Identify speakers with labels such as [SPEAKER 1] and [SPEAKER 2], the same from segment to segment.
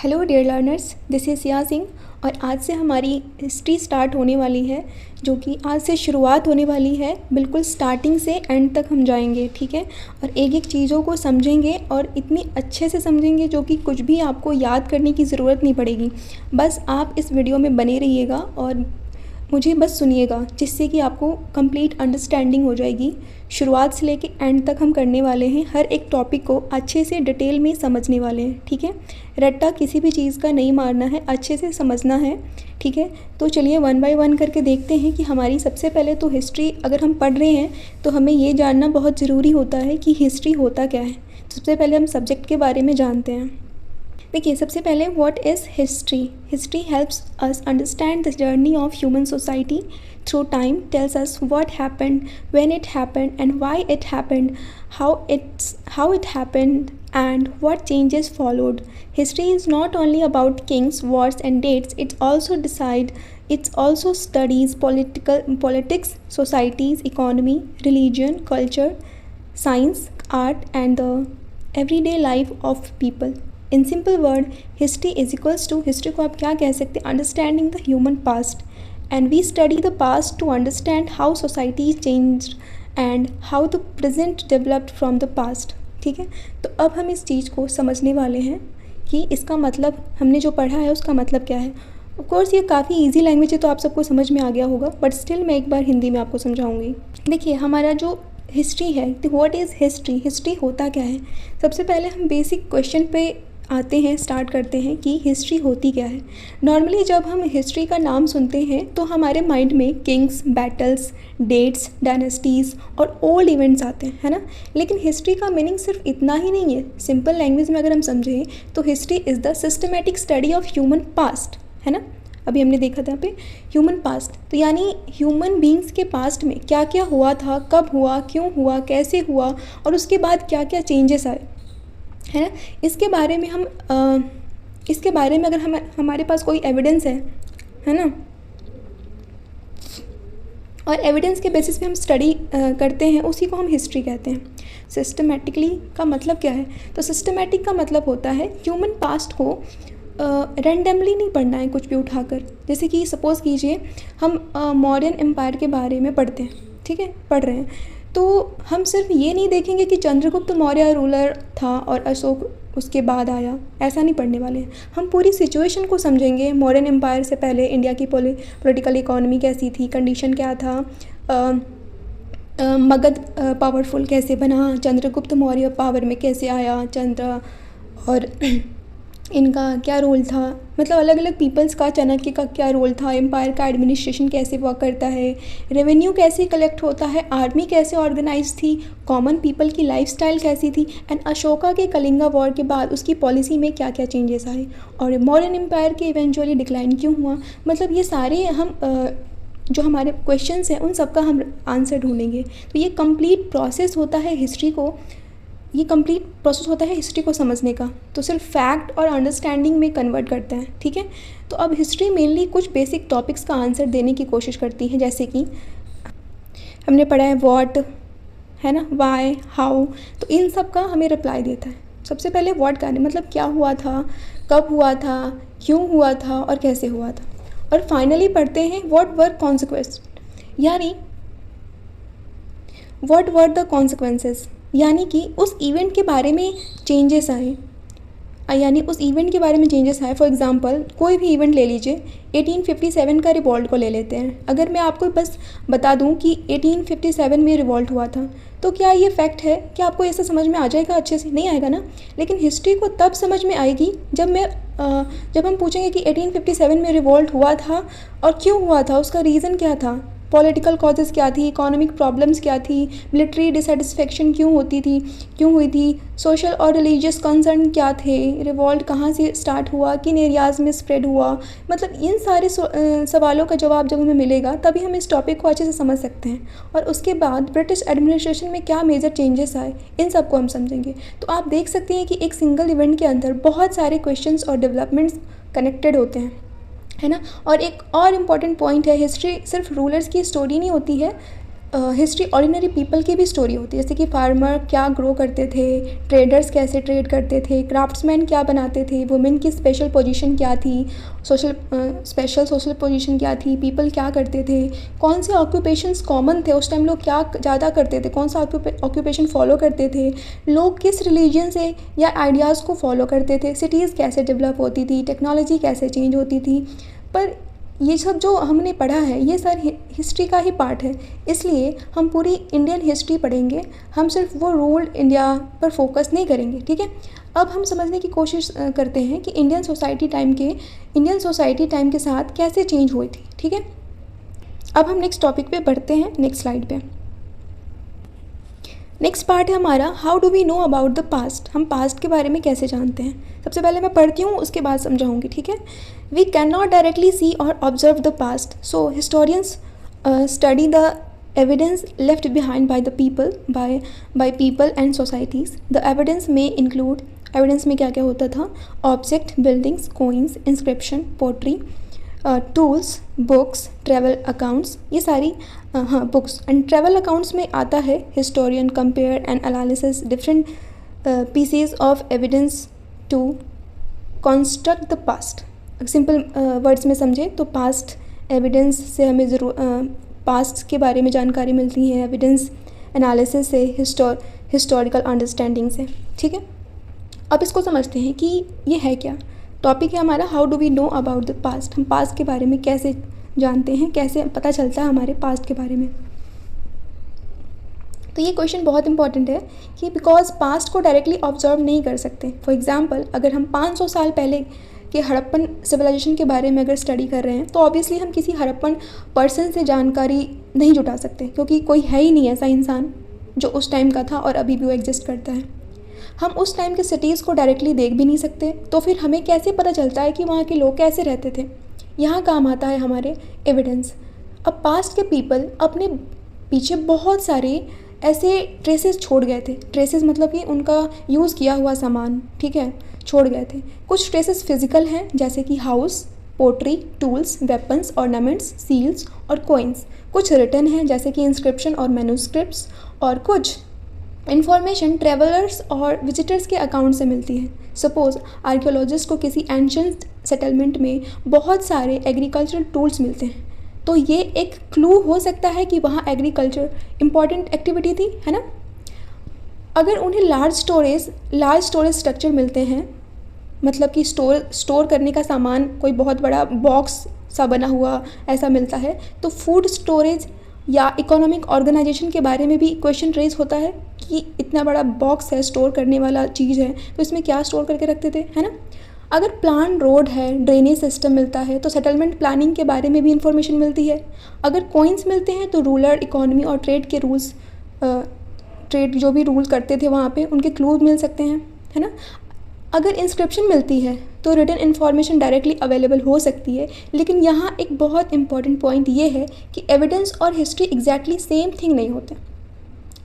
[SPEAKER 1] Hello dear learners, this is Siya Singh. और आज से हमारी हिस्ट्री स्टार्ट होने वाली है, जो कि आज से शुरुआत होने वाली है। बिल्कुल स्टार्टिंग से एंड तक हम जाएंगे, ठीक है। और एक एक चीज़ों को समझेंगे और इतनी अच्छे से समझेंगे जो कि कुछ भी आपको याद करने की ज़रूरत नहीं पड़ेगी। बस आप इस वीडियो में बने रहिएगा और मुझे बस सुनिएगा, जिससे कि आपको कंप्लीट अंडरस्टैंडिंग हो जाएगी। शुरुआत से लेके एंड तक हम करने वाले हैं, हर एक टॉपिक को अच्छे से डिटेल में समझने वाले हैं, ठीक है। रट्टा किसी भी चीज़ का नहीं मारना है, अच्छे से समझना है, ठीक है। तो चलिए वन बाय वन करके देखते हैं कि हमारी सबसे पहले तो हिस्ट्री अगर हम पढ़ रहे हैं तो हमें ये जानना बहुत ज़रूरी होता है कि हिस्ट्री होता क्या है। सबसे पहले हम सब्जेक्ट के बारे में जानते हैं। देखिए, सबसे पहले what is history. History helps us understand the journey of human society through time, tells us what happened, when it happened and why it happened, how it happened and what changes followed. History is not only about kings, wars and dates. It also studies politics, societies, economy, religion, culture, science, art and the everyday life of people. In simple word, history is equals to, history को आप क्या कह सकते हैं, understanding the human past, and we study the past to understand how society changed and how the present developed from the past, ठीक है। तो अब हम इस चीज़ को समझने वाले हैं कि इसका मतलब, हमने जो पढ़ा है उसका मतलब क्या है। ऑफ कोर्स ये काफ़ी इजी लैंग्वेज है तो आप सबको समझ में आ गया होगा, बट स्टिल मैं एक बार हिंदी में आपको समझाऊंगी। देखिए, हमारा जो हिस्ट्री है, तो व्हाट इज़ हिस्ट्री, हिस्ट्री होता क्या है। सबसे पहले हम बेसिक क्वेश्चन पे आते हैं, स्टार्ट करते हैं कि हिस्ट्री होती क्या है। नॉर्मली जब हम हिस्ट्री का नाम सुनते हैं तो हमारे माइंड में किंग्स, बैटल्स, डेट्स, डायनेस्टीज़ और ओल्ड इवेंट्स आते हैं, है ना। लेकिन हिस्ट्री का मीनिंग सिर्फ इतना ही नहीं है। सिंपल लैंग्वेज में अगर हम समझें तो history is the systematic study of human past, है ना। अभी हमने देखा था यहाँ पे ह्यूमन पास्ट, तो यानी ह्यूमन बींग्स के पास्ट में क्या क्या हुआ था, कब हुआ, क्यों हुआ, कैसे हुआ और उसके बाद क्या क्या चेंजेस आए, है ना। इसके बारे में अगर हमारे पास कोई एविडेंस है ना, और एविडेंस के बेसिस पे हम स्टडी करते हैं, उसी को हम हिस्ट्री कहते हैं। सिस्टमेटिकली का मतलब क्या है, तो सिस्टमेटिक का मतलब होता है ह्यूमन पास्ट को रैंडमली नहीं पढ़ना है कुछ भी उठाकर। जैसे कि सपोज़ कीजिए हम मौर्यन एम्पायर के बारे में पढ़ते हैं, ठीक है, पढ़ रहे हैं, तो हम सिर्फ ये नहीं देखेंगे कि चंद्रगुप्त मौर्य रूलर था और अशोक उसके बाद आया, ऐसा नहीं पढ़ने वाले हैं। हम पूरी सिचुएशन को समझेंगे। मौर्यन एम्पायर से पहले इंडिया की पॉलिटिकल इकोनॉमी कैसी थी, कंडीशन क्या था, मगध पावरफुल कैसे बना, चंद्रगुप्त मौर्य पावर में कैसे आया, और इनका क्या रोल था, मतलब अलग अलग पीपल्स का, चाणक्य का क्या रोल था, एम्पायर का एडमिनिस्ट्रेशन कैसे वर्क करता है, रेवेन्यू कैसे कलेक्ट होता है, आर्मी कैसे ऑर्गेनाइज थी, कॉमन पीपल की लाइफस्टाइल कैसी थी, एंड अशोका के कलिंगा वॉर के बाद उसकी पॉलिसी में क्या क्या चेंजेस आए, और मौर्यन एम्पायर के इवेंचुअली डिक्लाइन क्यों हुआ। मतलब ये सारे हम जो हमारे क्वेश्चंस हैं उन सब का हम आंसर ढूंढेंगे। तो ये कंप्लीट प्रोसेस होता है हिस्ट्री को समझने का। तो सिर्फ फैक्ट और अंडरस्टैंडिंग में कन्वर्ट करते हैं, ठीक है। तो अब हिस्ट्री मेनली कुछ बेसिक टॉपिक्स का आंसर देने की कोशिश करती है, जैसे कि हमने पढ़ा है व्हाट, है ना, व्हाई, हाउ, तो इन सब का हमें रिप्लाई देता है। सबसे पहले व्हाट का मतलब क्या हुआ था, कब हुआ था, क्यों हुआ था और कैसे हुआ था। और फाइनली पढ़ते हैं व्हाट वर कॉन्सिक्वेंस, यानी व्हाट वर द कॉन्सिक्वेंसेस, यानी कि उस इवेंट के बारे में चेंजेस आए, फॉर एग्जांपल कोई भी इवेंट ले लीजिए, 1857 का रिवॉल्ट को ले लेते हैं। अगर मैं आपको बस बता दूं कि 1857 में रिवॉल्ट हुआ था, तो क्या ये फैक्ट है कि आपको ऐसा समझ में आ जाएगा? अच्छे से नहीं आएगा ना। लेकिन हिस्ट्री को तब समझ में आएगी जब हम पूछेंगे कि 1857 में रिवॉल्ट हुआ था और क्यों हुआ था, उसका रीज़न क्या था, पॉलिटिकल कॉजेज़ क्या थी, इकोनॉमिक प्रॉब्लम्स क्या थी, मिलिट्री डिससेटिस्फेक्शन क्यों हुई थी, सोशल और रिलीजियस कंसर्न क्या थे, रिवॉल्ट कहाँ से स्टार्ट हुआ, किन एरियाज़ में स्प्रेड हुआ। मतलब इन सारे सवालों का जवाब जब हमें मिलेगा तभी हम इस टॉपिक को अच्छे से समझ सकते हैं। और उसके बाद ब्रिटिश एडमिनिस्ट्रेशन में क्या मेजर चेंजेस आए, इन सब को हम समझेंगे। तो आप देख सकते हैं कि एक सिंगल इवेंट के अंदर बहुत सारे क्वेश्चंस और डेवलपमेंट्स कनेक्टेड होते हैं, है ना। और एक और इम्पॉर्टेंट पॉइंट है, हिस्ट्री सिर्फ रूलर्स की स्टोरी नहीं होती है, हिस्ट्री ऑर्डिनरी पीपल की भी स्टोरी होती है, जैसे कि फार्मर क्या ग्रो करते थे, ट्रेडर्स कैसे ट्रेड करते थे, क्राफ्ट्समैन क्या बनाते थे, वुमेन की स्पेशल पोजीशन क्या थी, स्पेशल सोशल पोजीशन क्या थी, पीपल क्या करते थे, कौन से ऑक्यूपेशंस कॉमन थे उस टाइम, लोग क्या ज़्यादा करते थे, कौन सा ऑक्यूपेशन फॉलो करते थे, लोग किस रिलीजन से या आइडियाज़ को फॉलो करते थे, सिटीज़ कैसे डेवलप होती थी, टेक्नोलॉजी कैसे चेंज होती थी। पर ये सब जो हमने पढ़ा है ये सर हिस्ट्री का ही पार्ट है, इसलिए हम पूरी इंडियन हिस्ट्री पढ़ेंगे, हम सिर्फ वो रूल इंडिया पर फोकस नहीं करेंगे, ठीक है। अब हम समझने की कोशिश करते हैं कि इंडियन सोसाइटी टाइम के साथ कैसे चेंज हुई थी, ठीक है। अब हम नेक्स्ट टॉपिक पे बढ़ते हैं, नेक्स्ट स्लाइड पे। नेक्स्ट पार्ट है हमारा how do we know about the past, हम पास्ट के बारे में कैसे जानते हैं। सबसे पहले मैं पढ़ती हूँ, उसके बाद समझाऊंगी, ठीक है। We can not directly see और observe the past, so historians study the evidence left behind by the people by people and societies. The evidence में इंक्लूड, एविडेंस में क्या क्या होता था, object, buildings, coins, inscription, pottery, tools, books, travel accounts, ये सारी books and travel accounts में आता है historian compare and analysis different pieces of evidence to construct the past. Simple words में समझे तो पास्ट एविडेंस से हमें पास्ट के बारे में जानकारी मिलती है, एविडेंस एनालिसिस से, हिस्टोरिकल अंडरस्टैंडिंग से, ठीक है। अब इसको समझते हैं कि ये है क्या। टॉपिक है हमारा how do we know about the past, हम पास्ट के बारे में कैसे जानते हैं, कैसे पता चलता है हमारे पास्ट के बारे में। तो ये क्वेश्चन बहुत इंपॉर्टेंट है कि बिकॉज पास्ट को डायरेक्टली ऑब्जर्व नहीं कर सकते। फॉर एग्जांपल अगर हम 500 साल पहले के हड़प्पन सिविलाइजेशन के बारे में अगर स्टडी कर रहे हैं तो ऑब्वियसली हम किसी हड़प्पन पर्सन से जानकारी नहीं जुटा सकते, क्योंकि कोई है ही नहीं ऐसा इंसान जो उस टाइम का था और अभी भी वो एग्जिस्ट करता है। हम उस टाइम के सिटीज़ को डायरेक्टली देख भी नहीं सकते, तो फिर हमें कैसे पता चलता है कि वहाँ के लोग कैसे रहते थे। यहाँ काम आता है हमारे एविडेंस। अब पास्ट के पीपल अपने पीछे बहुत सारे ऐसे ट्रेसेस छोड़ गए थे, ट्रेसेस मतलब कि उनका यूज़ किया हुआ सामान, ठीक है, छोड़ गए थे। कुछ ट्रेसेस फिजिकल हैं जैसे कि house, pottery, tools, weapons, ornaments, seals और कोइंस। कुछ रिटन हैं जैसे कि इंस्क्रिप्शन और मैन्युस्क्रिप्ट्स, और कुछ इन्फॉर्मेशन ट्रेवलर्स और विजिटर्स के अकाउंट से मिलती है। सपोज़ आर्कियोलॉजिस्ट को किसी एंशिएंट सेटलमेंट में बहुत सारे एग्रीकल्चरल टूल्स मिलते हैं, तो ये एक क्लू हो सकता है कि वहाँ एग्रीकल्चर इम्पॉर्टेंट एक्टिविटी थी, है ना। अगर उन्हें लार्ज स्टोरेज स्ट्रक्चर मिलते हैं, मतलब कि स्टोर करने का सामान, कोई बहुत बड़ा बॉक्स सा बना हुआ ऐसा मिलता है, तो फूड स्टोरेज या इकोनॉमिक ऑर्गेनाइजेशन के बारे में भी क्वेश्चन रेज होता है कि इतना बड़ा बॉक्स है, स्टोर करने वाला चीज़ है, तो इसमें क्या स्टोर करके रखते थे, है ना। अगर प्लान रोड है, ड्रेनेज सिस्टम मिलता है, तो सेटलमेंट प्लानिंग के बारे में भी इंफॉर्मेशन मिलती है। अगर कॉइन्स मिलते हैं तो रूरल इकोनॉमी और ट्रेड के रूल्स, ट्रेड जो भी रूल करते थे वहाँ पे, उनके क्लू मिल सकते हैं, है ना। अगर इंस्क्रिप्शन मिलती है तो रिटन इन्फॉर्मेशन डायरेक्टली अवेलेबल हो सकती है। लेकिन यहाँ एक बहुत इंपॉर्टेंट पॉइंट ये है कि एविडेंस और हिस्ट्री एग्जैक्टली सेम थिंग नहीं होते।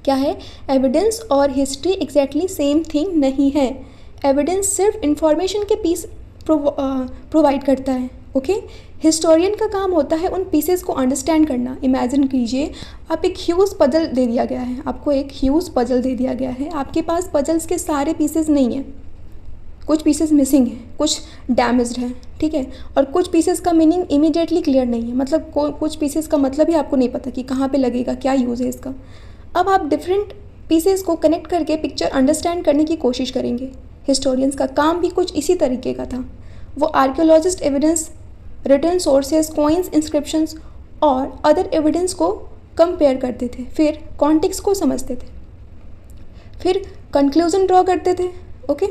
[SPEAKER 1] क्या है? एविडेंस और हिस्ट्री एग्जैक्टली सेम थिंग नहीं है। एविडेंस सिर्फ इंफॉर्मेशन के पीस प्रोवाइड करता है, ओके। हिस्टोरियन का काम होता है उन पीसेस को अंडरस्टैंड करना। इमेजिन कीजिए आप एक ह्यूज पजल दे दिया गया है, आपको एक ह्यूज पजल दे दिया गया है, आपके पास पजल्स के सारे पीसेस नहीं हैं, कुछ पीसेस मिसिंग हैं, कुछ डैमेज्ड है, ठीक है, और कुछ पीसेस का मीनिंग इमीडिएटली क्लियर नहीं है, मतलब कुछ पीसेस का मतलब ही आपको नहीं पता कि कहाँ पे लगेगा, क्या यूज़ है इसका। अब आप डिफरेंट पीसेस को कनेक्ट करके पिक्चर अंडरस्टैंड करने की कोशिश करेंगे। हिस्टोरियंस का काम भी कुछ इसी तरीके का था। वो archaeologist evidence, written sources, coins, inscriptions और अदर एविडेंस को कंपेयर करते थे, फिर कॉन्टेक्स्ट को समझते थे, फिर कंक्लूजन ड्रॉ करते थे, ओके।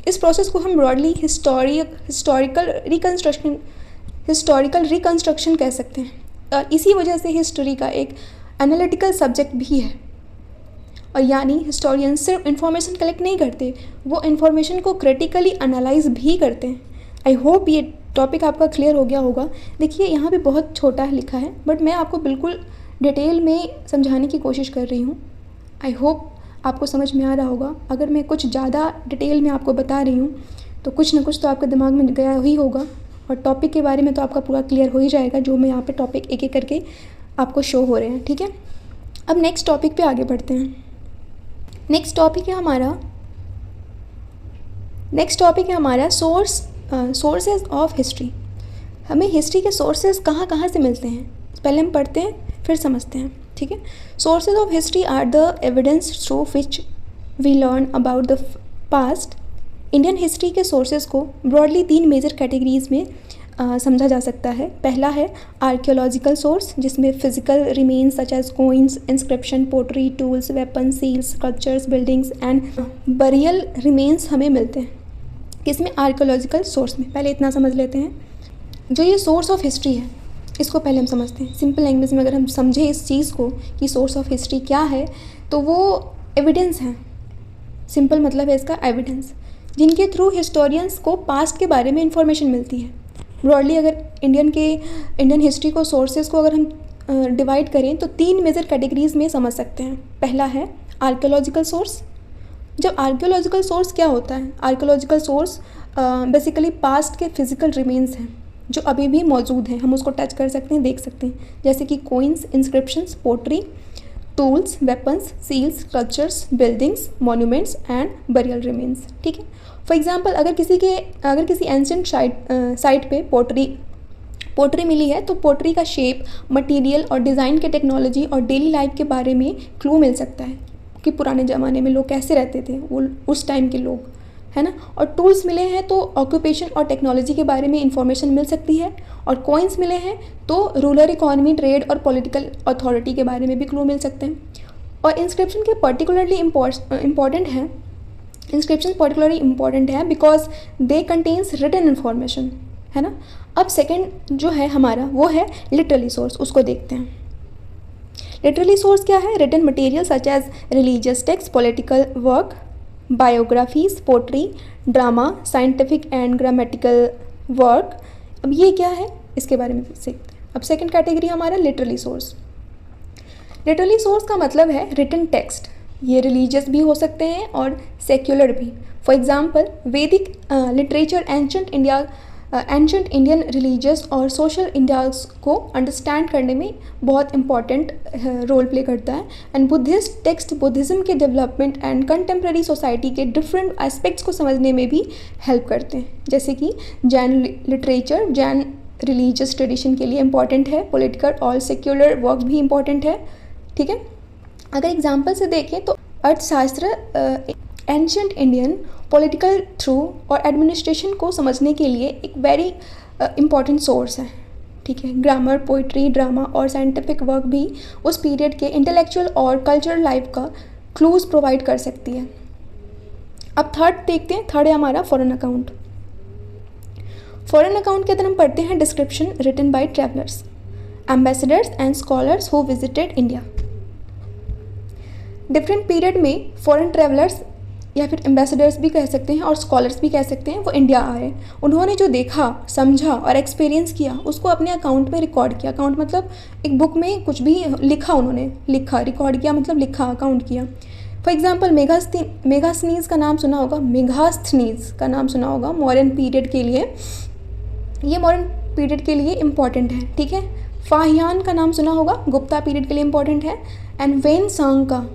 [SPEAKER 1] इस प्रोसेस को हम ब्रॉडली हिस्टोरिकल रिकंस्ट्रक्शन कह सकते हैं, और इसी वजह से हिस्ट्री का एक एनालिटिकल सब्जेक्ट भी है। और यानी हिस्टोरियन सिर्फ इन्फॉर्मेशन कलेक्ट नहीं करते, वो इन्फॉर्मेशन को क्रिटिकली एनालाइज भी करते हैं। आई होप ये टॉपिक आपका क्लियर हो गया होगा। देखिए यहाँ पे बहुत छोटा लिखा है, बट मैं आपको बिल्कुल डिटेल में समझाने की कोशिश कर रही हूँ। आई होप आपको समझ में आ रहा होगा। अगर मैं कुछ ज़्यादा डिटेल में आपको बता रही हूँ तो कुछ ना कुछ तो आपके दिमाग में गया ही होगा, और टॉपिक के बारे में तो आपका पूरा क्लियर हो ही जाएगा, जो मैं यहाँ पे टॉपिक एक एक करके आपको शो हो रहे हैं, ठीक है। अब नेक्स्ट टॉपिक पे आगे बढ़ते हैं। नेक्स्ट टॉपिक है हमारा सोर्सेज ऑफ हिस्ट्री। हमें हिस्ट्री के सोर्सेज कहाँ कहाँ से मिलते हैं, पहले हम पढ़ते हैं फिर समझते हैं, ठीक है। Sources of history are the evidence through which we learn about the past. Indian history के सोर्सेज को ब्रॉडली 3 मेजर कैटेगरीज में समझा जा सकता है। पहला है आर्कियोलॉजिकल सोर्स, जिसमें physical remains such as coins, inscription, pottery, tools, weapon, seals, sculptures, buildings and burial remains हमें मिलते हैं। किसमें? आर्कियोलॉजिकल सोर्स में। पहले इतना समझ लेते हैं। जो ये सोर्स ऑफ हिस्ट्री है इसको पहले हम समझते हैं। सिंपल लैंग्वेज में अगर हम समझें इस चीज़ को कि सोर्स ऑफ हिस्ट्री क्या है, तो वो एविडेंस हैं। सिंपल मतलब है इसका एविडेंस, जिनके थ्रू हिस्टोरियंस को पास्ट के बारे में इंफॉर्मेशन मिलती है। ब्रॉडली अगर इंडियन हिस्ट्री को सोर्सेज को अगर हम डिवाइड करें तो 3 मेजर कैटेगरीज में समझ सकते हैं। पहला है आर्कियोलॉजिकल सोर्स। जब आर्कियोलॉजिकल सोर्स क्या होता है? आर्कियोलॉजिकल सोर्स बेसिकली पास्ट के फिजिकल रिमेन्स हैं जो अभी भी मौजूद हैं, हम उसको टच कर सकते हैं, देख सकते हैं, जैसे कि coins, inscriptions, pottery, tools, weapons, seals, sculptures, buildings, monuments and burial remains, ठीक है। फॉर एग्जांपल अगर किसी एंशिएंट साइट पे पोट्री मिली है तो पोट्री का शेप, मटेरियल और डिज़ाइन के टेक्नोलॉजी और डेली लाइफ के बारे में क्लू मिल सकता है कि पुराने ज़माने में लोग कैसे रहते थे, वो उस टाइम के लोग, है ना। और टूल्स मिले हैं तो ऑक्यूपेशन और टेक्नोलॉजी के बारे में इंफॉर्मेशन मिल सकती है। और कॉइन्स मिले हैं तो रूरल इकोनॉमी, ट्रेड और पॉलिटिकल अथॉरिटी के बारे में भी क्लू मिल सकते हैं। और इंस्क्रिप्शन के पर्टिकुलरली इम्पॉर्टेंट है because they contains written information, है ना। अब सेकेंड जो है हमारा वो है लिटरली सोर्स, उसको देखते हैं। लिटरली सोर्स क्या है? Written material such as religious text, political work, biographies, poetry, drama, scientific and grammatical work. अब ये क्या है इसके बारे में सीखते हैं। अब सेकंड कैटेगरी हमारा लिटरली सोर्स। लिटरली सोर्स का मतलब है रिटन टेक्स्ट। ये रिलीजियस भी हो सकते हैं और सेक्युलर भी। फॉर एग्जांपल वैदिक लिटरेचर एंशंट इंडियन रिलीजियस और सोशल इंडियाज को अंडरस्टैंड करने में बहुत इंपॉर्टेंट रोल प्ले करता है। एंड बुद्धिस्ट टेक्स्ट बुद्धिज़्म के डेवलपमेंट एंड कंटेम्प्रेरी सोसाइटी के डिफरेंट एस्पेक्ट्स को समझने में भी हेल्प करते हैं, जैसे कि Jain literature Jain religious tradition के लिए इम्पॉर्टेंट है, पॉलिटिकल और सेक्युलर वर्क भी इम्पॉर्टेंट है, ठीक है। अगर एग्जाम्पल से देखें तो अर्थशास्त्र एंशंट इंडियन पॉलिटिकल थ्रू और एडमिनिस्ट्रेशन को समझने के लिए एक वेरी इम्पॉर्टेंट सोर्स है, ठीक है। ग्रामर, पोइट्री, ड्रामा और साइंटिफिक वर्क भी उस पीरियड के इंटेलेक्चुअल और कल्चरल लाइफ का क्लूज प्रोवाइड कर सकती है। अब थर्ड देखते हैं। थर्ड है हमारा फॉरेन अकाउंट। फॉरेन अकाउंट के अंदर हम पढ़ते हैं description written by travellers, ambassadors and scholars who visited India. Different period में फॉरेन ट्रैवलर्स या फिर एम्बेसडर्स भी कह सकते हैं और स्कॉलर्स भी कह सकते हैं, वो इंडिया आए। उन्होंने जो देखा, समझा और एक्सपीरियंस किया उसको अपने अकाउंट में रिकॉर्ड किया। अकाउंट मतलब एक बुक में कुछ भी लिखा, उन्होंने लिखा, रिकॉर्ड किया मतलब लिखा, अकाउंट किया। फॉर एग्जाम्पल मेगास्थनीज का नाम सुना होगा मॉडर्न पीरियड के लिए, ये मॉडर्न पीरियड के लिए इम्पॉर्टेंट है, ठीक है। फाहियान का नाम सुना होगा, गुप्ता पीरियड के लिए इम्पॉर्टेंट है। एंड वेन सांग का,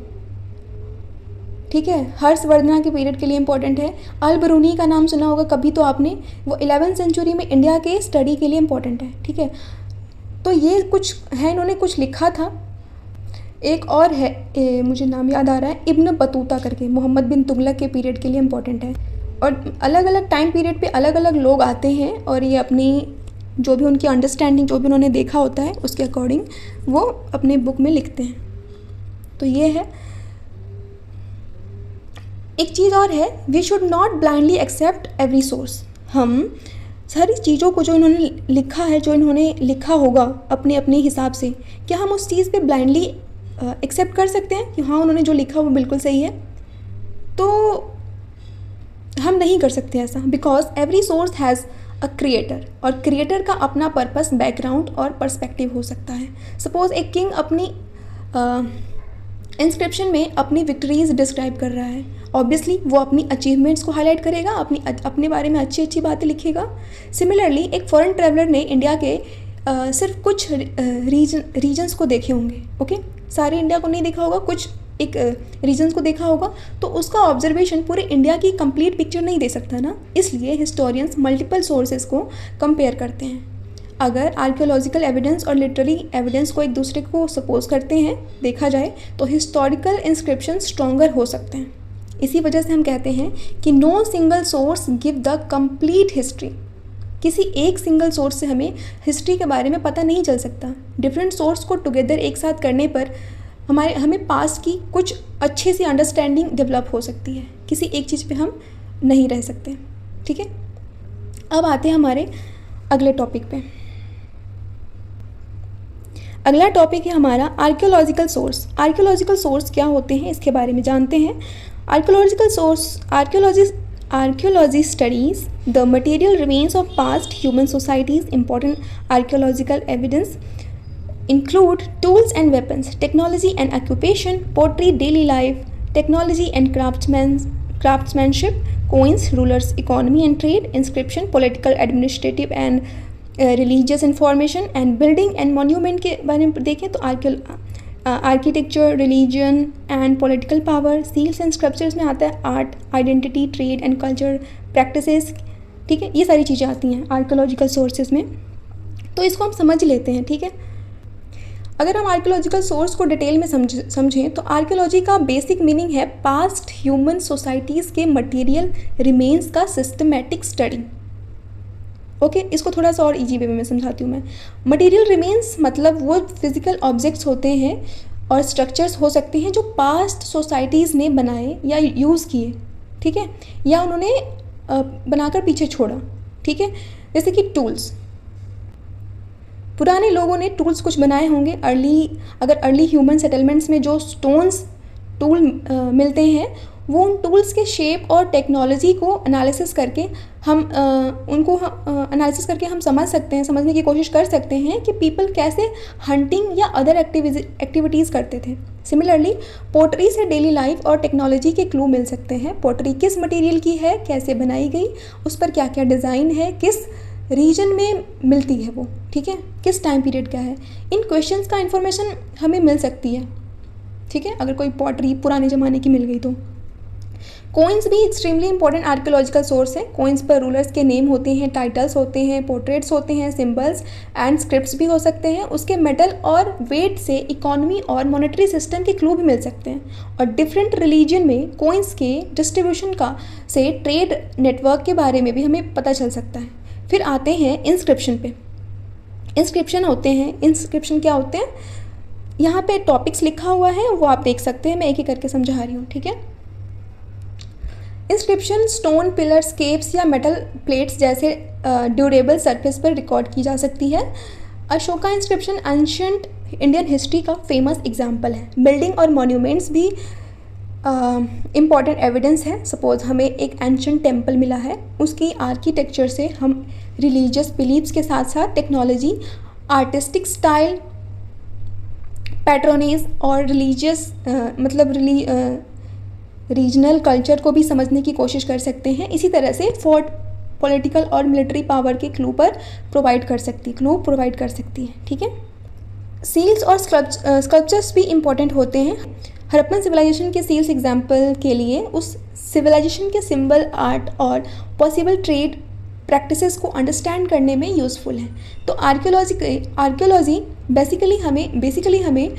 [SPEAKER 1] ठीक है, हर्षवर्धना के पीरियड के लिए इम्पॉर्टेंट है। अल बरूनी का नाम सुना होगा कभी तो आपने, वो 11वीं सेंचुरी में इंडिया के स्टडी के लिए इम्पॉर्टेंट है, ठीक है। तो ये कुछ है, इन्होंने कुछ लिखा था। एक और है मुझे नाम याद आ रहा है, इब्न बतूता करके, मोहम्मद बिन तुगलक के पीरियड के लिए इम्पॉर्टेंट है। और अलग अलग टाइम पीरियड पे अलग अलग लोग आते हैं और ये अपनी जो भी उनकी अंडरस्टैंडिंग, जो भी उन्होंने देखा होता है उसके अकॉर्डिंग वो अपने बुक में लिखते हैं। तो ये है। एक चीज़ और है, we should not blindly accept every source. हम सारी चीज़ों को जो इन्होंने लिखा है, जो इन्होंने लिखा होगा अपने अपने हिसाब से, क्या हम उस चीज़ पे ब्लाइंडली एक्सेप्ट कर सकते हैं कि हाँ उन्होंने जो लिखा वो बिल्कुल सही है? तो हम नहीं कर सकते ऐसा, because every source has a creator, और क्रिएटर का अपना पर्पस, बैकग्राउंड और पर्सपेक्टिव हो सकता है। सपोज़ एक किंग अपनी इंस्क्रिप्शन में अपनी विक्ट्रीज डिस्क्राइब कर रहा है, ऑब्वियसली वो अपनी अचीवमेंट्स को हाईलाइट करेगा, अपने बारे में अच्छी अच्छी बातें लिखेगा। सिमिलरली एक फॉरेन ट्रैवलर ने इंडिया के सिर्फ कुछ रीजन्स को देखे होंगे, ओके। सारे इंडिया को नहीं देखा होगा, कुछ एक रीजन्स को देखा होगा, तो उसका ऑब्जर्वेशन पूरे इंडिया की कंप्लीट पिक्चर नहीं दे सकता ना। इसलिए हिस्टोरियंस मल्टीपल सोर्सेज को कंपेयर करते हैं। अगर आर्कियोलॉजिकल एविडेंस और लिटरेरी एविडेंस को एक दूसरे को सपोज करते हैं, देखा जाए तो हिस्टोरिकल इंस्क्रिप्शन स्ट्रॉन्गर हो सकते हैं। इसी वजह से हम कहते हैं कि no single source give the complete history. किसी एक सिंगल सोर्स से हमें हिस्ट्री के बारे में पता नहीं चल सकता। डिफरेंट सोर्स को टुगेदर एक साथ करने पर हमें पास्ट की कुछ अच्छी सी अंडरस्टैंडिंग डेवलप हो सकती है। किसी एक चीज़ पे हम नहीं रह सकते, ठीक है। अब आते हैं हमारे अगले टॉपिक पे। अगला टॉपिक है हमारा आर्कियोलॉजिकल सोर्स। आर्कियोलॉजिकल सोर्स क्या होते हैं इसके बारे में जानते हैं। Archaeological source, archaeology studies the material remains of past human societies. Important archaeological evidence include tools and weapons, technology and occupation, pottery, daily life, technology and craftsmanship, coins, rulers, economy and trade, inscription, political, administrative and religious information, and building and monument के बारे में देखें तो architecture, religion and political power, seals and sculptures में आता है art, identity, trade and culture practices, ठीक है। ये सारी चीज़ें आती हैं आर्कियोलॉजिकल सोर्सेज में, तो इसको हम समझ लेते हैं, ठीक है। अगर हम आर्कियोलॉजिकल सोर्स को डिटेल में समझें तो आर्कियोलॉजी का बेसिक मीनिंग है पास्ट ह्यूमन सोसाइटीज़ के मटेरियल रिमेन्स का सिस्टमैटिक स्टडी। ओके, इसको थोड़ा सा और इजी वे में समझाती हूँ मैं। मटेरियल रिमेन्स मतलब वो फिजिकल ऑब्जेक्ट्स होते हैं और स्ट्रक्चर्स हो सकते हैं जो पास्ट सोसाइटीज़ ने बनाए या यूज़ किए, ठीक है, या उन्होंने बनाकर पीछे छोड़ा, ठीक है। जैसे कि टूल्स, पुराने लोगों ने टूल्स कुछ बनाए होंगे। अगर अर्ली ह्यूमन सेटलमेंट्स में जो स्टोन्स टूल मिलते हैं, वो उन टूल्स के शेप और टेक्नोलॉजी को एनालिसिस करके हम समझने की कोशिश कर सकते हैं कि पीपल कैसे हंटिंग या अदर एक्टिविटीज़ करते थे। सिमिलरली पोटरी से डेली लाइफ और टेक्नोलॉजी के क्लू मिल सकते हैं। पोटरी किस मटेरियल की है, कैसे बनाई गई, उस पर क्या क्या डिज़ाइन है, किस रीजन में मिलती है वो, ठीक है, किस टाइम पीरियड का है। इन क्वेश्चंस का इन्फॉर्मेशन हमें मिल सकती है, ठीक है, अगर कोई पॉटरी पुराने ज़माने की मिल गई तो। कोइंस भी एक्सट्रीमली इंपॉर्टेंट आर्कियोलॉजिकल सोर्स है। कोइंस पर रूलर्स के नेम होते हैं, टाइटल्स होते हैं, पोर्ट्रेट्स होते हैं, सिंबल्स एंड स्क्रिप्ट्स भी हो सकते हैं। उसके मेटल और वेट से इकोनॉमी और मॉनेटरी सिस्टम के क्लू भी मिल सकते हैं। और डिफरेंट रिलीजन में कोइंस के डिस्ट्रीब्यूशन से ट्रेड नेटवर्क के बारे में भी हमें पता चल सकता है। फिर आते हैं इंस्क्रिप्शन पे। इंस्क्रिप्शन होते हैं, इंस्क्रिप्शन क्या होते हैं, यहाँ पे टॉपिक्स लिखा हुआ है, वो आप देख सकते हैं, मैं एक एक करके समझा रही हूँ, ठीक है। इंस्क्रिप्शन स्टोन पिलर्स, केव्स या मेटल प्लेट्स जैसे ड्यूरेबल सरफेस पर रिकॉर्ड की जा सकती है। Ashoka inscription ancient Indian history का फेमस एग्जाम्पल है। बिल्डिंग और मॉन्यूमेंट्स भी इम्पॉर्टेंट एविडेंस है। सपोज हमें एक एंशिएंट टेम्पल मिला है, उसकी आर्किटेक्चर से हम रिलीजियस बिलीव्स के साथ साथ टेक्नोलॉजी, आर्टिस्टिक स्टाइल, पैट्रोनेज और रिलीजियस रीजनल कल्चर को भी समझने की कोशिश कर सकते हैं। इसी तरह से फोर्ट पॉलिटिकल और मिलिट्री पावर के क्लू प्रोवाइड कर सकती है, ठीक है। सील्स और स्कल्पचर्स भी इम्पॉर्टेंट होते हैं। हड़प्पन सिविलाइजेशन के सील्स एग्जाम्पल के लिए उस सिविलाइजेशन के सिंबल, आर्ट और पॉसिबल ट्रेड प्रैक्टिसेस को अंडरस्टैंड करने में यूज़फुल है। तो आर्कियोलॉजी बेसिकली हमें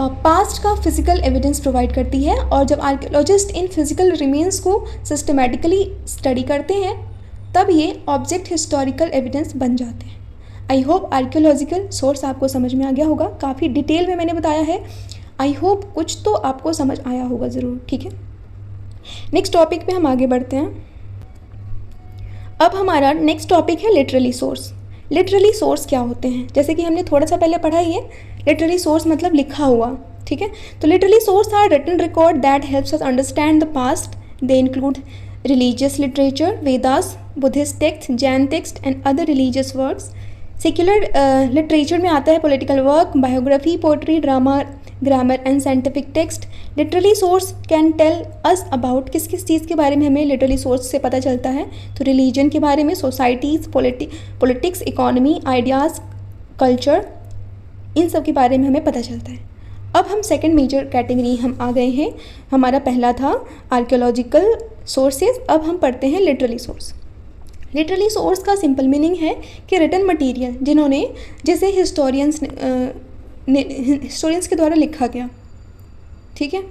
[SPEAKER 1] पास्ट का फिजिकल एविडेंस प्रोवाइड करती है, और जब आर्कियोलॉजिस्ट इन फिजिकल रिमेन्स को सिस्टमैटिकली स्टडी करते हैं तब ये ऑब्जेक्ट हिस्टोरिकल एविडेंस बन जाते हैं। आई होप आर्कियोलॉजिकल सोर्स आपको समझ में आ गया होगा। काफ़ी डिटेल में मैंने बताया है। आई होप कुछ तो आपको समझ आया होगा ज़रूर, ठीक है। नेक्स्ट टॉपिक पे हम आगे बढ़ते हैं। अब हमारा नेक्स्ट टॉपिक है लिटरेरी सोर्स। लिटरेरी सोर्स क्या होते हैं, जैसे कि हमने थोड़ा सा पहले पढ़ा ही है। लिटरेरी सोर्स मतलब लिखा हुआ, ठीक है। तो literary source are written record that helps us understand the past. They include religious literature, Vedas, Buddhist text, Jain text and other religious works. Secular literature में आता है political work, biography, poetry, drama, grammar and scientific text. Literary source can tell us about किस किस चीज़ के बारे में हमें literary source से पता चलता है। तो रिलीजन के बारे में, societies, politics, economy, ideas, culture, इन सब के बारे में हमें पता चलता है। अब हम सेकंड मेजर कैटेगरी हम आ गए हैं। हमारा पहला था आर्कियोलॉजिकल सोर्सेज, अब हम पढ़ते हैं लिटरेरी सोर्स। लिटरेरी सोर्स का सिंपल मीनिंग है कि रिटन मटेरियल जिसे हिस्टोरियंस के द्वारा लिखा गया, ठीक है।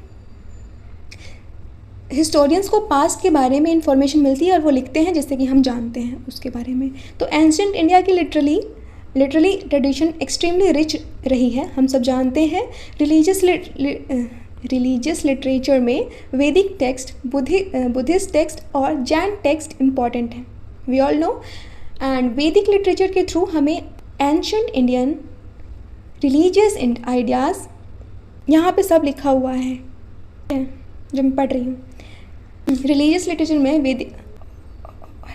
[SPEAKER 1] हिस्टोरियंस को पास्ट के बारे में इंफॉर्मेशन मिलती है और वो लिखते हैं जिससे कि हम जानते हैं उसके बारे में। तो एंशिएंट इंडिया की लिटरली ट्रेडिशन एक्सट्रीमली रिच रही है, हम सब जानते हैं। रिलीजियस लिटरेचर में वैदिक टेक्स्ट, बुद्धिस्ट टेक्स्ट और जैन टेक्स्ट इम्पॉर्टेंट है, वी ऑल नो। एंड वैदिक लिटरेचर के थ्रू हमें एंशिएंट इंडियन रिलीजियस आइडियाज़ यहाँ पे सब लिखा हुआ है जब मैं पढ़ रही हूँ। रिलीजियस लिटरेचर में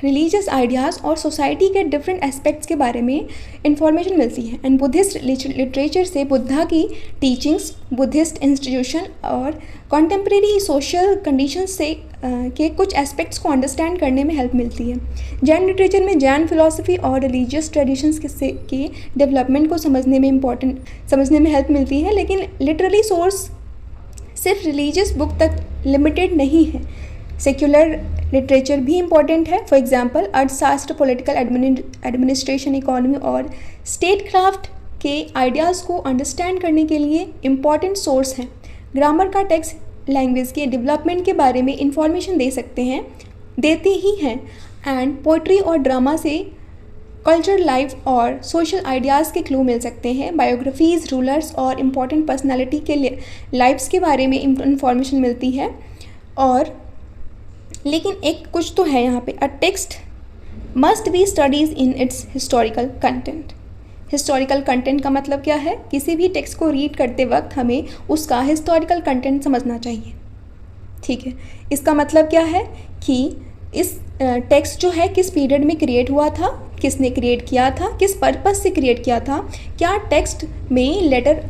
[SPEAKER 1] रिलीजियस आइडियाज़ और सोसाइटी के डिफरेंट एस्पेक्ट्स के बारे में इंफॉर्मेशन मिलती है। एंड बुद्धिस्ट लिटरेचर से बुद्धा की टीचिंग्स, बुद्धिस्ट इंस्टीट्यूशन और कॉन्टेम्प्रेरी सोशल कंडीशंस से के कुछ एस्पेक्ट्स को अंडरस्टैंड करने में हेल्प मिलती है। जैन लिटरेचर में जैन फिलॉसफी और रिलीजियस ट्रेडिशंस के डेवलपमेंट को समझने में हेल्प मिलती है। लेकिन लिटरेरी सोर्स सिर्फ रिलीजियस बुक तक लिमिटेड नहीं है, सेक्युलर लिटरेचर भी इम्पॉर्टेंट है। फॉर एग्जांपल अर्थशास्त्र, पॉलिटिकल एडमिनिस्ट्रेशन, इकोनॉमी और स्टेट क्राफ्ट के आइडियाज़ को अंडरस्टैंड करने के लिए इम्पॉर्टेंट सोर्स हैं। ग्रामर का टेक्स्ट लैंग्वेज के डेवलपमेंट के बारे में इंफॉर्मेशन देते ही हैं। एंड पोइट्री और ड्रामा से कल्चर लाइफ और सोशल आइडियाज़ के क्लू मिल सकते हैं। बायोग्राफीज़, रूलर्स और इम्पॉर्टेंट पर्सनालिटी के लाइफ्स के बारे में इंफॉर्मेशन मिलती है। और लेकिन एक कुछ तो है यहाँ पे, a text must be studies in its historical content. Historical content का मतलब क्या है? किसी भी टेक्स्ट को रीड करते वक्त हमें उसका हिस्टोरिकल कंटेंट समझना चाहिए, ठीक है। इसका मतलब क्या है कि इस टेक्स्ट जो है किस पीरियड में क्रिएट हुआ था, किसने क्रिएट किया था, किस पर्पस से क्रिएट किया था, क्या टेक्स्ट में लेटर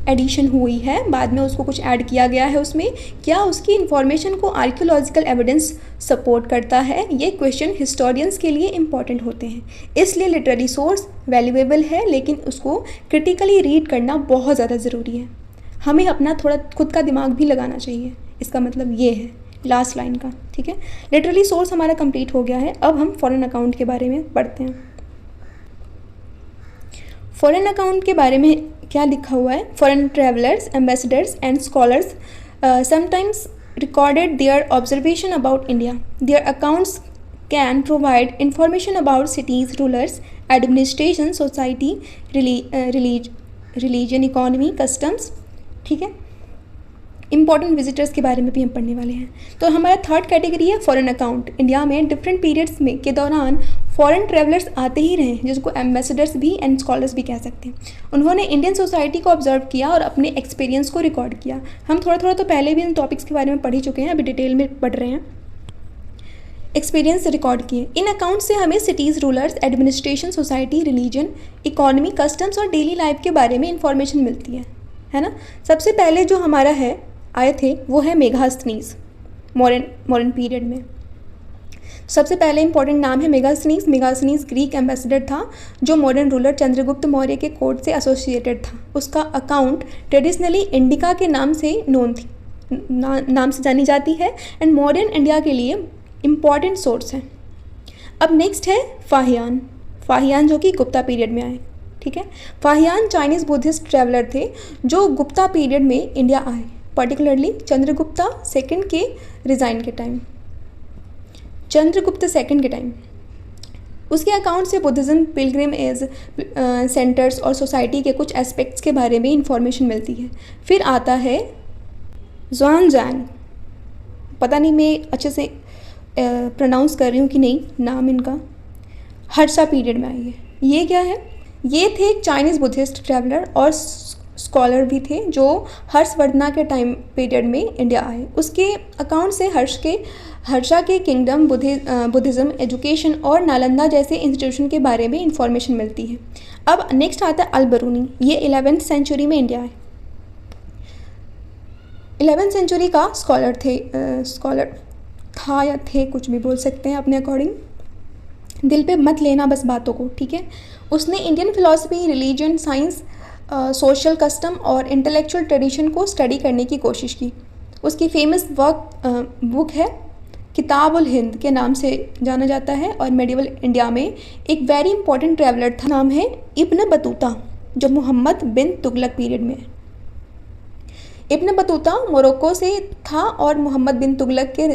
[SPEAKER 1] एडिशन हुई है, बाद में उसको कुछ ऐड किया गया है उसमें, क्या उसकी इन्फॉर्मेशन को आर्कियोलॉजिकल एविडेंस सपोर्ट करता है। ये क्वेश्चन हिस्टोरियंस के लिए इम्पॉर्टेंट होते हैं। इसलिए लिटरेरी सोर्स वैल्यूएबल है, लेकिन उसको क्रिटिकली रीड करना बहुत ज़्यादा ज़रूरी है। हमें अपना थोड़ा खुद का दिमाग भी लगाना चाहिए, इसका मतलब ये है लास्ट लाइन का, ठीक है। लिटरेरी सोर्स हमारा कंप्लीट हो गया है। अब हम फॉरेन अकाउंट के बारे में पढ़ते हैं। फॉरेन अकाउंट के बारे में क्या लिखा हुआ है? Foreign travellers, ambassadors and scholars sometimes recorded their observation about India. Their accounts can provide information about cities, rulers, administration, society, religion, economy, customs, ठीक है। इंपॉर्टेंट विजिटर्स के बारे में भी हम पढ़ने वाले हैं। तो हमारा थर्ड कैटेगरी है फॉरेन अकाउंट। इंडिया में डिफरेंट पीरियड्स में के दौरान फॉरेन ट्रैवलर्स आते ही रहे, जिसको एम्बेसडर्स भी एंड स्कॉलर्स भी कह सकते हैं। उन्होंने इंडियन सोसाइटी को ऑब्जर्व किया और अपने एक्सपीरियंस को रिकॉर्ड किया। हम थोड़ा तो पहले भी इन टॉपिक्स के बारे में पढ़ ही चुके हैं, अभी डिटेल में पढ़ रहे हैं। एक्सपीरियंस रिकॉर्ड किए। इन अकाउंट से हमें cities, rulers, administration, society, religion, economy, customs और डेली लाइफ के बारे में इंफॉर्मेशन मिलती है ना। सबसे पहले जो हमारा आए थे वो है मेगास्थनीज, मॉडर्न पीरियड में। सबसे पहले इंपॉर्टेंट नाम है मेगास्थनीज। मेगास्थनीज ग्रीक एम्बेसडर था जो मॉडर्न रूलर चंद्रगुप्त मौर्य के कोर्ट से एसोसिएटेड था। उसका अकाउंट ट्रेडिशनली इंडिका के नाम से नाम से जानी जाती है एंड मॉडर्न इंडिया के लिए इम्पॉर्टेंट सोर्स है। अब नेक्स्ट है फाहियान जो कि गुप्ता पीरियड में आए, ठीक है। फाहियान चाइनीज़ बुद्धिस्ट ट्रैवलर थे जो गुप्ता पीरियड में इंडिया आए, पर्टिकुलरली चंद्रगुप्ता सेकंड के रिज़ाइन के टाइम, उसके अकाउंट से बुद्धिज़्म, पिलग्रिमेज सेंटर्स और सोसाइटी के कुछ एस्पेक्ट्स के बारे में इंफॉर्मेशन मिलती है। फिर आता है ज़ुआनज़ांग, पता नहीं मैं अच्छे से प्रोनाउंस कर रही हूँ कि नहीं नाम इनका, हर्षा पीरियड में आई है। ये क्या है? ये थे चाइनीज़ बुद्धिस्ट ट्रैवलर और स्कॉलर भी थे जो हर्षवर्धना के टाइम पीरियड में इंडिया आए। उसके अकाउंट से हर्षा के किंगडम, बुद्धिज़्म, एजुकेशन और नालंदा जैसे इंस्टीट्यूशन के बारे में इंफॉर्मेशन मिलती है। अब नेक्स्ट आता है अल-बरूनी। ये 11th सेंचुरी में इंडिया आए। 11th सेंचुरी का स्कॉलर था या थे, कुछ भी बोल सकते हैं अपने अकॉर्डिंग। दिल पे मत लेना बस बातों को, ठीक है। उसने Indian philosophy, religion, science social custom और इंटेलेक्चुअल ट्रेडिशन को स्टडी करने की कोशिश की। उसकी फेमस बुक है किताब उल हिंद के नाम से जाना जाता है। और मेडिवल इंडिया में एक वेरी इंपॉर्टेंट ट्रैवलर था, नाम है इब्न बतूता, जो मोहम्मद बिन तुगलक पीरियड में। इब्न बतूता मोरक्को से था और मोहम्मद बिन तुगलक के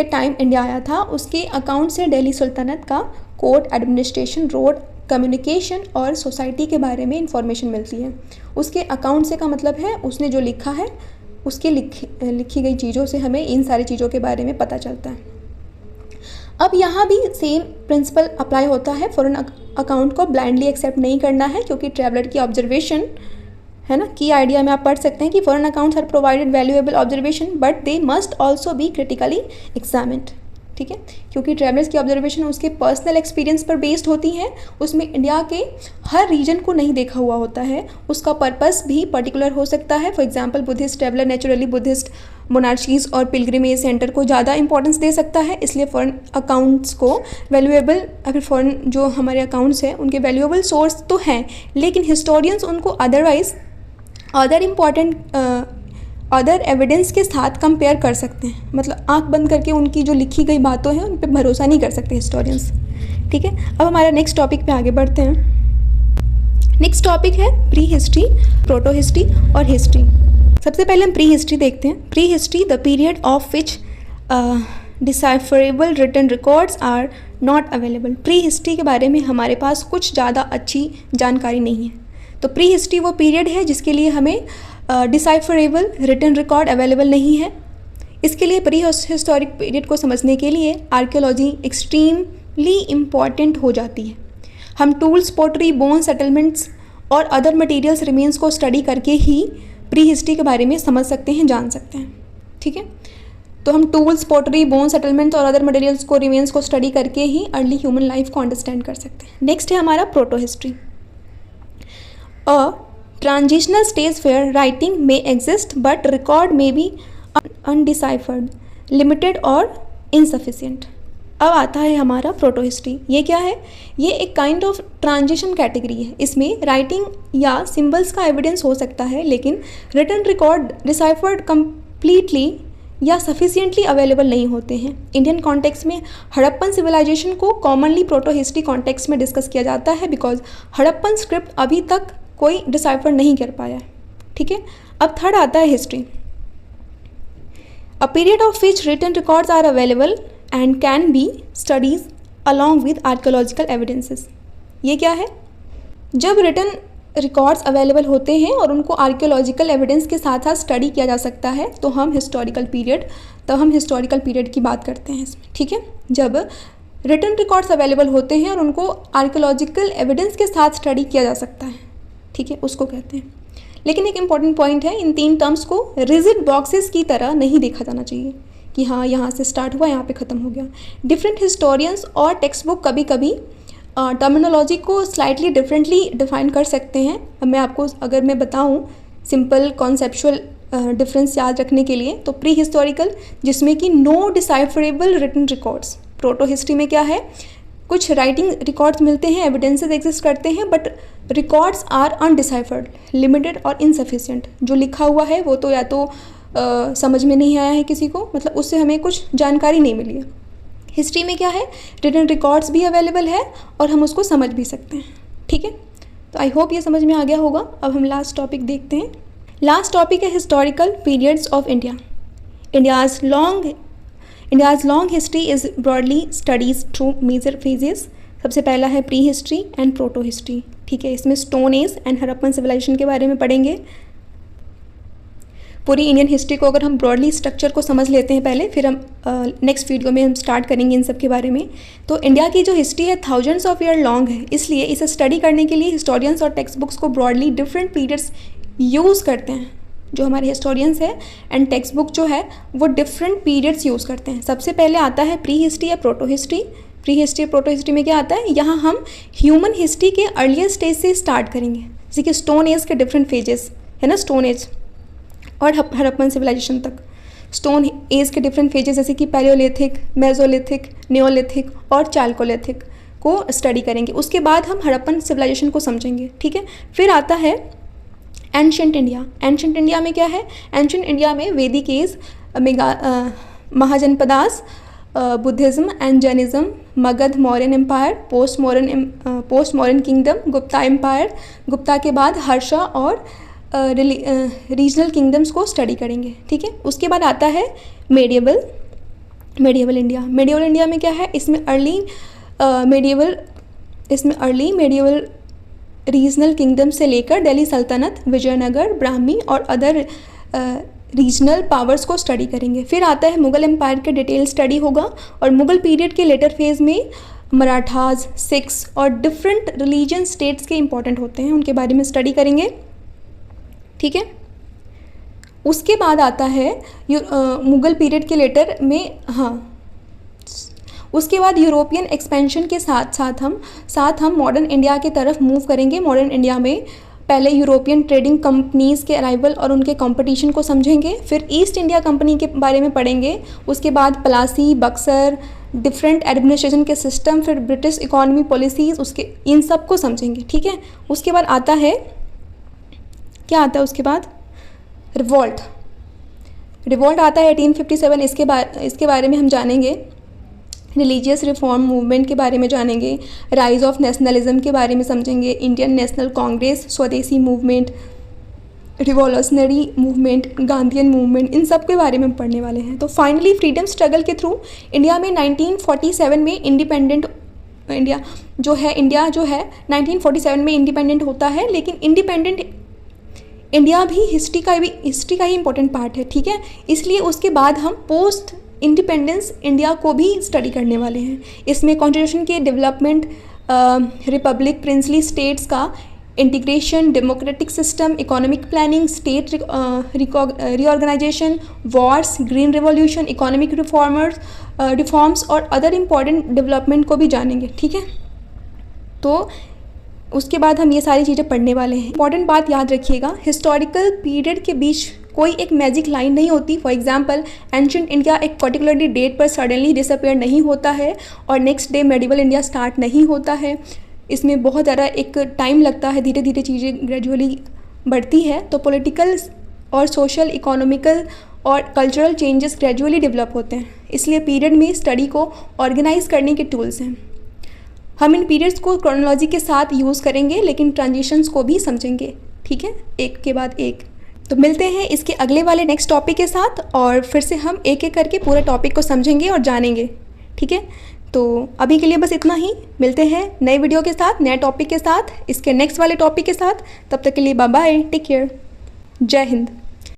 [SPEAKER 1] टाइम इंडिया आया था। उसके अकाउंट से दिल्ली सुल्तानत का कोर्ट, एडमिनिस्ट्रेशन, रोड, कम्युनिकेशन और सोसाइटी के बारे में इंफॉर्मेशन मिलती है। उसके अकाउंट से का मतलब है उसने जो लिखा है उसके लिखी गई चीज़ों से हमें इन सारी चीज़ों के बारे में पता चलता है। अब यहाँ भी सेम प्रिंसिपल अप्लाई होता है। फॉरेन अकाउंट को ब्लाइंडली एक्सेप्ट नहीं करना है, क्योंकि ट्रैवलर की ऑब्जर्वेशन है ना, की आइडिया में आप पढ़ सकते हैं कि foreign accounts are provided valuable observation but they must also be critically examined. ठीक है, क्योंकि ट्रैवलर्स की ऑब्जर्वेशन उसके पर्सनल एक्सपीरियंस पर बेस्ड होती हैं। उसमें इंडिया के हर रीजन को नहीं देखा हुआ होता है, उसका पर्पस भी पर्टिकुलर हो सकता है। For example Buddhist traveller naturally Buddhist monarchies और पिलग्रिमेज सेंटर को ज़्यादा इंपॉर्टेंस दे सकता है, इसलिए फॉरेन अकाउंट्स को वैल्यूएबल, अगर फॉरेन जो हमारे अकाउंट्स हैं उनके वैल्यूएबल सोर्स तो हैं, लेकिन हिस्टोरियंस उनको अदरवाइज अदर एविडेंस के साथ कंपेयर कर सकते हैं। मतलब आंख बंद करके उनकी जो लिखी गई बातों हैं उन पर भरोसा नहीं कर सकते हिस्टोरियंस। ठीक है, अब हमारा नेक्स्ट टॉपिक पे आगे बढ़ते हैं। नेक्स्ट टॉपिक है प्री हिस्ट्री, प्रोटो हिस्ट्री और हिस्ट्री। सबसे पहले हम प्री हिस्ट्री देखते हैं। Prehistory the period of which decipherable written records are not available. Prehistory के बारे में हमारे पास कुछ ज़्यादा अच्छी जानकारी नहीं है। तो प्री हिस्ट्री वो पीरियड है जिसके लिए हमें डिसाइफरेबल रिटन रिकॉर्ड अवेलेबल नहीं है। इसके लिए प्री हिस्टोरिक पीरियड को समझने के लिए आर्कियोलॉजी एक्सट्रीमली इम्पॉर्टेंट हो जाती है। हम टूल्स, पोटरी, बोन सेटलमेंट्स और अदर मटेरियल्स रिमेन्स को स्टडी करके ही प्री हिस्ट्री के बारे में समझ सकते हैं, जान सकते हैं। ठीक है, तो हम टूल्स, पोटरी, बोन सेटलमेंट्स और अदर मटेरियल्स को, रिमेन्स को स्टडी करके ही अर्ली ह्यूमन लाइफ को अंडरस्टैंड कर सकते हैं। नेक्स्ट है हमारा proto history. A transitional stage where writing may exist but record may be undeciphered, limited or insufficient। अब आता है हमारा प्रोटो हिस्ट्री। ये क्या है? ये एक काइंड ऑफ ट्रांजिशन कैटेगरी है। इसमें राइटिंग या सिंबल्स का एविडेंस हो सकता है, लेकिन रिटन रिकॉर्ड डिसाइफर्ड कम्प्लीटली या सफिशिएंटली अवेलेबल नहीं होते हैं। इंडियन कॉन्टेक्स्ट में हड़प्पन सिविलाइजेशन को कॉमनली प्रोटो हिस्ट्री कॉन्टेक्स्ट में डिस्कस किया जाता है, बिकॉज हड़प्पन स्क्रिप्ट अभी तक कोई डिसाइफर नहीं कर पाया है। ठीक है, अब थर्ड आता है history. A period of which written records are available and can be studies along with archaeological evidences. ये क्या है? जब रिटन रिकॉर्ड्स अवेलेबल होते हैं और उनको आर्कियोलॉजिकल एविडेंस के साथ साथ स्टडी किया जा सकता है, तो हम हिस्टोरिकल पीरियड की बात करते हैं इसमें। ठीक है, जब रिटन रिकॉर्ड्स अवेलेबल होते हैं और उनको आर्कियोलॉजिकल एविडेंस के साथ स्टडी किया जा सकता है, ठीक है, उसको कहते हैं। लेकिन एक इम्पॉर्टेंट पॉइंट है, इन तीन टर्म्स को रिजिड बॉक्सेस की तरह नहीं देखा जाना चाहिए कि हाँ यहाँ से स्टार्ट हुआ यहाँ पे ख़त्म हो गया। डिफरेंट हिस्टोरियंस और टेक्स्ट बुक कभी कभी टर्मिनोलॉजी को स्लाइटली डिफरेंटली डिफाइन कर सकते हैं। अब मैं आपको अगर मैं बताऊँ सिंपल कॉन्सेप्चुअल डिफरेंस याद रखने के लिए, तो प्री हिस्टोरिकल जिसमें कि no decipherable written records. Protohistory में क्या है? कुछ राइटिंग रिकॉर्ड्स मिलते हैं, एविडेंसेस एग्जिस्ट करते हैं, बट रिकॉर्ड्स आर अनडिसाइफर्ड, लिमिटेड और इनसफिशिएंट। जो लिखा हुआ है वो तो या तो समझ में नहीं आया है किसी को, मतलब उससे हमें कुछ जानकारी नहीं मिली है। हिस्ट्री में क्या है? रिटन रिकॉर्ड्स भी अवेलेबल है और हम उसको समझ भी सकते हैं। ठीक है, तो आई होप ये समझ में आ गया होगा। अब हम लास्ट टॉपिक देखते हैं। लास्ट टॉपिक है historical periods of India. India's long history is broadly studies through major phases. सबसे पहला है pre history and proto history. ठीक है, इसमें stone age and Harappan civilization के बारे में पढ़ेंगे। पूरी इंडियन हिस्ट्री को अगर हम ब्रॉडली स्ट्रक्चर को समझ लेते हैं पहले, फिर हम नेक्स्ट वीडियो में हम स्टार्ट करेंगे इन सब के बारे में। तो इंडिया की जो हिस्ट्री है थाउजेंड्स ऑफ ईयर लॉन्ग है, इसलिए इसे स्टडी करने के लिए हिस्टोरियंस और टेक्स्ट बुक्स को ब्रॉडली डिफरेंट पीरियड्स यूज़ करते हैं। जो हमारे हिस्टोरियंस है एंड टेक्स्ट बुक जो है वो डिफरेंट पीरियड्स यूज़ करते हैं। सबसे पहले आता है प्री हिस्ट्री या proto history. Pre history protohistory में क्या आता है? यहाँ हम ह्यूमन हिस्ट्री के अर्लियर स्टेज से स्टार्ट करेंगे, जैसे कि स्टोन एज के डिफरेंट फेजेस है ना, स्टोन एज और हड़प्पन सिविलाइजेशन तक। स्टोन एज के डिफरेंट फेजेस जैसे कि पैलियोलिथिक, मेसोलिथिक, नियोलिथिक और चाल्कोलिथिक। को स्टडी करेंगे। उसके बाद हम हड़प्पन सिविलाइजेशन को समझेंगे, ठीक है। फिर आता है एंशंट इंडिया। एंशंट इंडिया में क्या है? एंशंट इंडिया में Vedic age, Mahajanapadas, Buddhism and Jainism, Magadha Mauryan empire, post Mauryan kingdom, Gupta empire, Gupta के बाद हर्षा और रीजनल किंगडम्स को स्टडी करेंगे, ठीक है। उसके बाद आता है मेडिएवल इंडिया। मेडिएवल इंडिया में क्या है? इसमें अर्ली मेडिएवल रीजनल किंगडम से लेकर दिल्ली सल्तनत, विजयनगर, ब्राह्मी और अदर रीजनल पावर्स को स्टडी करेंगे। फिर आता है मुग़ल एम्पायर के डिटेल स्टडी होगा, और मुग़ल पीरियड के लेटर फेज़ में मराठाज, सिख्स और डिफरेंट रिलीजन स्टेट्स के इंपॉर्टेंट होते हैं, उनके बारे में स्टडी करेंगे, ठीक है। उसके बाद आता है मुग़ल पीरियड के लेटर में, उसके बाद यूरोपियन एक्सपेंशन के साथ हम मॉडर्न इंडिया की तरफ मूव करेंगे। मॉडर्न इंडिया में पहले यूरोपियन ट्रेडिंग कंपनीज़ के अराइवल और उनके कंपटीशन को समझेंगे। फिर ईस्ट इंडिया कंपनी के बारे में पढ़ेंगे। उसके बाद प्लासी, बक्सर, डिफरेंट एडमिनिस्ट्रेशन के सिस्टम, फिर ब्रिटिश इकोनॉमी पॉलिसीज़, उसके इन सब को समझेंगे, ठीक है। उसके बाद आता है, क्या आता है उसके बाद? रिवॉल्ट आता है 1857। इसके बारे में हम जानेंगे। रिलीजियस रिफॉर्म मूवमेंट के बारे में जानेंगे। राइज ऑफ नेशनलिज्म के बारे में समझेंगे। Indian National Congress, Swadeshi movement, revolutionary movement, Gandhian movement, इन सब के बारे में पढ़ने वाले हैं। तो फाइनली फ्रीडम स्ट्रगल के थ्रू इंडिया में 1947 में इंडिया जो है 1947 में इंडिपेंडेंट होता है। लेकिन इंडिपेंडेंट इंडिया भी हिस्ट्री का ही इंपॉर्टेंट पार्ट है, ठीक है। इसलिए उसके बाद हम पोस्ट इंडिपेंडेंस इंडिया को भी स्टडी करने वाले हैं। इसमें कॉन्स्टिट्यूशन के डेवलपमेंट, रिपब्लिक, प्रिंसली स्टेट्स का integration, democratic system, economic planning, state reorganisation, wars, green revolution, economic reforms और अदर इम्पॉर्टेंट डेवलपमेंट को भी जानेंगे, ठीक है। तो उसके बाद हम ये सारी चीज़ें पढ़ने वाले हैं। इंपॉर्टेंट बात याद रखिएगा, हिस्टोरिकल पीरियड के बीच कोई एक मैजिक लाइन नहीं होती। फॉर एग्जांपल एंशंट इंडिया एक पर्टिकुलरली डेट पर सडनली डिसअपीयर नहीं होता है और next day medieval India start नहीं होता है। इसमें बहुत ज़्यादा एक टाइम लगता है, धीरे धीरे चीज़ें ग्रेजुअली बढ़ती है। तो पॉलिटिकल और सोशल, इकोनॉमिकल और कल्चरल चेंजेस ग्रेजुअली डेवलप होते हैं। इसलिए पीरियड में स्टडी को ऑर्गेनाइज करने के टूल्स हैं। हम इन पीरियड्स को क्रोनोलॉजी के साथ यूज़ करेंगे, लेकिन ट्रांजिशंस को भी समझेंगे, ठीक है, एक के बाद एक। तो मिलते हैं इसके अगले वाले नेक्स्ट टॉपिक के साथ, और फिर से हम एक एक करके पूरे टॉपिक को समझेंगे और जानेंगे, ठीक है। तो अभी के लिए बस इतना ही। मिलते हैं नए वीडियो के साथ, नए टॉपिक के साथ, इसके नेक्स्ट वाले टॉपिक के साथ। तब तक के लिए बाय बाय, टेक केयर, जय हिंद।